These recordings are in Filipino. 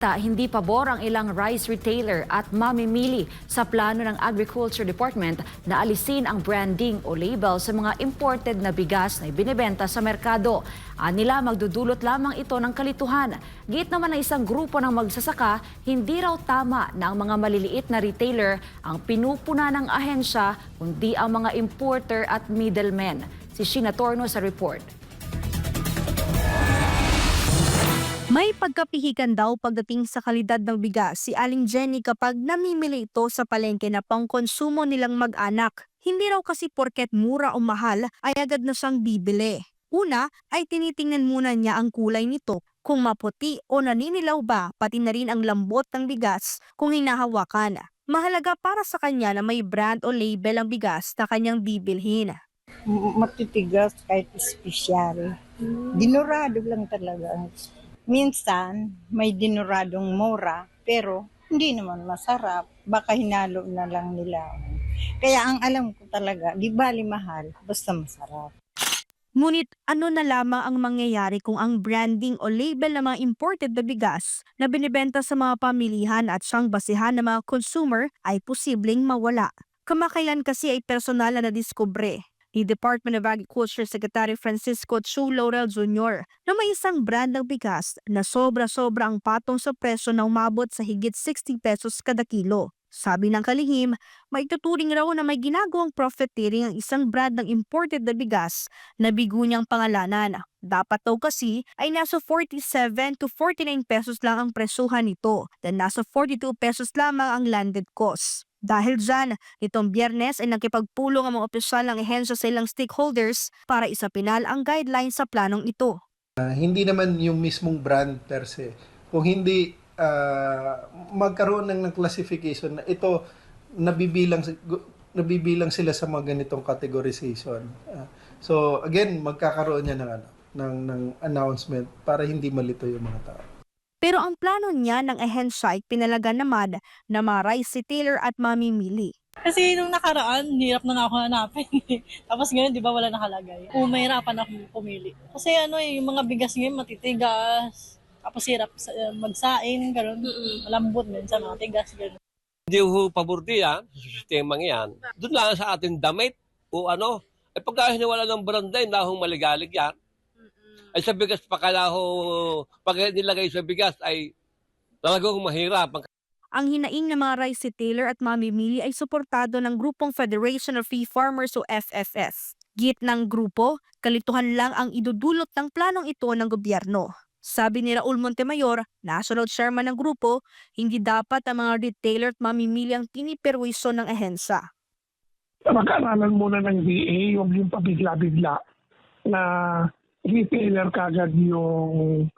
Hindi pabor ang ilang rice retailer at mamimili sa plano ng Agriculture Department na alisin ang branding o label sa mga imported na bigas na ibinebenta sa merkado. Nila magdudulot lamang ito ng kalituhan. Giit naman ng isang grupo ng magsasaka, hindi raw tama na ang mga maliliit na retailer ang pinupuna ng ahensya, kundi ang mga importer at middlemen. Si Sheena Torno sa report. May pagkapihikan daw pagdating sa kalidad ng bigas si Aling Jenny kapag namimili ito sa palengke na pangkonsumo nilang mag-anak. Hindi raw kasi porket mura o mahal ay agad na siyang bibili. Una ay tinitingnan muna niya ang kulay nito, kung maputi o naninilaw ba, pati na rin ang lambot ng bigas kung hinahawakan. Mahalaga para sa kanya na may brand o label ang bigas na kanyang bibilhin. Matitigas kahit espesyal. Dinurado lang talaga. Minsan, may dinuradong mura, pero hindi naman masarap. Baka hinalo na lang nila. Kaya ang alam ko talaga, di bali mahal, basta masarap. Ngunit ano na lamang ang mangyayari kung ang branding o label ng mga imported na bigas na binibenta sa mga pamilihan at siyang basihan ng mga consumer ay posibleng mawala? Kamakailan kasi ay personal na nadiskubre ni Department of Agriculture Secretary Francisco Chu Laurel Jr. na may isang brand ng bigas na sobra-sobra ang patong sa presyo na umabot sa higit 60 pesos kada kilo. Sabi ng kalihim, may tuturing raw na may ginagawang profiteering ang isang brand ng imported na bigas na bigo niyang pangalanan. Dapat daw kasi ay nasa 47 to 49 pesos lang ang presyuhan nito at nasa 42 pesos lamang ang landed cost. Dahil dyan, nitong Biyernes ay nakipagpulong ang mga opisyal ng ehensya sa ilang stakeholders para isapinal ang guidelines sa planong ito. Hindi naman yung mismong brand per se. Kung hindi magkaroon ng classification na ito nabibilang sila sa mga ganitong categorization. So again, magkakaroon niya ng announcement para hindi malito yung mga tao. Pero ang plano niya ng ahensya ay pinalaga naman na mga rice retailer at mamimili. Kasi nung nakaraan, hirap na ako hanapin. Tapos ngayon, di ba, wala nakalagay. Mahirapan ako pumili. Kasi yung mga bigas ngayon matitigas. Tapos hirap magsain, gano'n. Malambot minsan, matigas, gano'n. Hindi ko pabor diyan sa sistemang yan. Doon lang sa ating damit o pagka hiniwala ng barangay, nahong maligalig yan. Ay sa bigas pag nilagay sa bigas ay talagang mahirap. Ang hinaing ng mga rice retailer at mamimili ay suportado ng grupong Federation of Free Farmers o FFF. Giit ng grupo, kalituhan lang ang idudulot ng planong ito ng gobyerno. Sabi ni Raul Montemayor, national chairman ng grupo, hindi dapat ang mga retailer at mamimili ang piniperwisyo ng ahensya. Mag-aralan muna ng DA, huwag yung pabigla-bigla na retailer kagad yung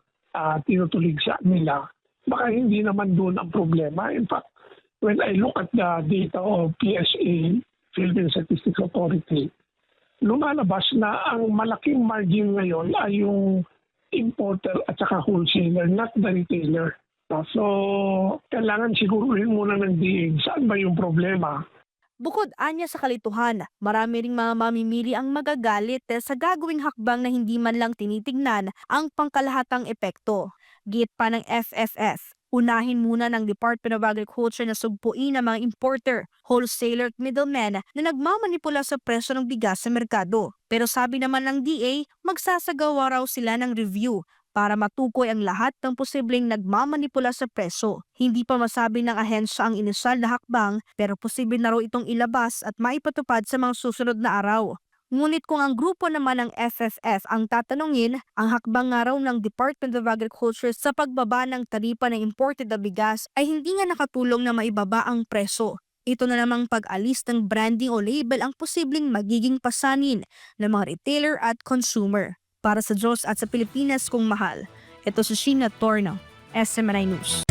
tinutulig sa nila. Baka hindi naman doon ang problema. In fact, when I look at the data of PSA, Philippine Statistics Authority, lumalabas na ang malaking margin ngayon ay yung importer at saka wholesaler, not the retailer. So, kailangan siguruhin muna ng DA saan ba yung problema. Bukod anya sa kalituhan, marami ring mga mamimili ang magagalit sa gagawing hakbang na hindi man lang tinitignan ang pangkalahatang epekto. Giit pa ng FFF, unahin muna ng Department of Agriculture na sugpuin ang mga importer, wholesaler at middlemen na nagmamanipula sa presyo ng bigas sa merkado. Pero sabi naman ng DA, magsasagawa raw sila ng review para matukoy ang lahat ng posibleng nagmamanipula sa presyo. Hindi pa masabi ng ahensya ang inisyal na hakbang pero posible na raw itong ilabas at maipatupad sa mga susunod na araw. Ngunit kung ang grupo naman ng FFF ang tatanungin, ang hakbang nga raw ng Department of Agriculture sa pagbaba ng taripa ng imported na bigas ay hindi nga nakatulong na maibaba ang presyo. Ito na namang pag-alis ng branding o label ang posibleng magiging pasanin ng mga retailer at consumer. Para sa Diyos at sa Pilipinas kong mahal, ito si Sheena Torno, SMNI News.